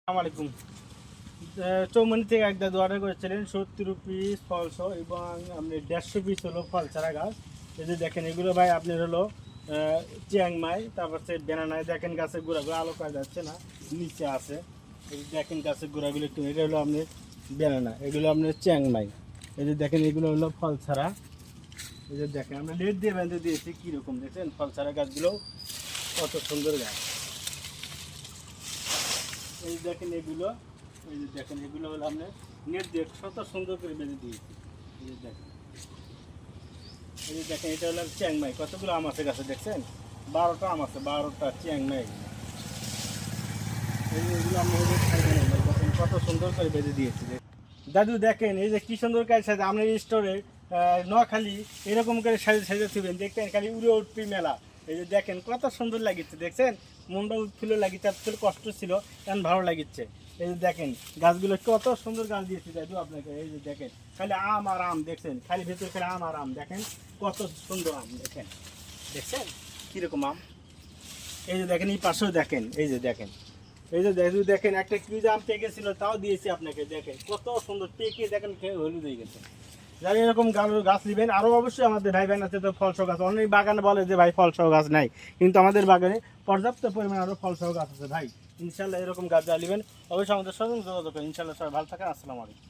আসসালামাইকুম। চৌমনি থেকে এক দাদু অর্ডার করেছিলেন 70 পিস ফলসহ এবং আপনি 150 পিস হলো ফল চারা গাছ। এই যে দেখেন এগুলো ভাই আপনার হলো চিয়াংমাই, তারপর সে বেনানায় দেখেন গাছের গোড়াগুলো আলো করা যাচ্ছে না, নিচে আছে। এই যে দেখেন গাছের গোড়াগুলো একটু, এটা হলো আপনার বেনানা, এগুলো আপনার চিয়াংমাই। এই যে দেখেন এগুলো হলো ফল ছাড়া। এই যে দেখেন আমরা লেট দিয়ে বেঁধে দিয়েছি, কীরকম দেখছেন ফল ছাড়া গাছগুলো কত সুন্দর গাছ। এই যে দেখেন এগুলো, এই যে দেখেন এগুলো হলো আপনার নেট দিয়ে কত সুন্দর করে বেঁধে দিয়েছি। এই যে দেখেন, এই যে দেখেন এটা হলো চিয়াংমাই। কতগুলো আম আছে গাছে দেখছেন? 12টা আম আছে, 12টা চিয়াংমাই। এই যে এগুলো আপনি দেখেন কত সুন্দর করে বেঁধে দিয়েছি। দাদু দেখেন এই যে কি সুন্দর কাজ সাজে আপনার স্টোরে নোয়াখালী এরকম করে সাজে সাজে থুবেন, দেখতেন খালি উড়ে উঠবি মেলা। এই যে দেখেন কত সুন্দর লাগিচ্ছে, দেখছেন মনটা উৎফুল্ল লাগিচ্ছে, আসলে কষ্ট ছিল এখন ভালো লাগিচ্ছে। এই যে দেখেন গাছগুলো কত সুন্দর গাছ দিয়েছি দাদু আপনাকে। এই যে দেখেন খালি আম আর আম, দেখছেন খালি ভেতরে খালি আম আর আম, দেখেন কত সুন্দর আম, দেখেন দেখছেন কীরকম আম। এই যে দেখেন এই পাশেও দেখেন, এই যে দেখেন, এই যে দাদু দেখেন একটা কিউজ আম পেকে ছিল, তাও দিয়েছি আপনাকে, দেখেন কত সুন্দর পেকে, দেখেন খেয়ে হলুদ হয়ে গেছে। যারা এরকম গাছ নেবেন, আরও অবশ্যই আমাদের ভাই বোন আছে তো ফলসহ গাছ, অনেক বাগানে বলে যে ভাই ফলসহ গাছ নাই, কিন্তু আমাদের বাগানে পর্যাপ্ত পরিমাণে আরও ফলসহ গাছ আছে ভাই। ইনশাল্লাহ এরকম গাছ নেবেন, অবশ্যই আমাদের সঙ্গে যোগাযোগ করেন। ইনশাল্লাহ সবাই ভালো থাকেন। আসসালামু আলাইকুম।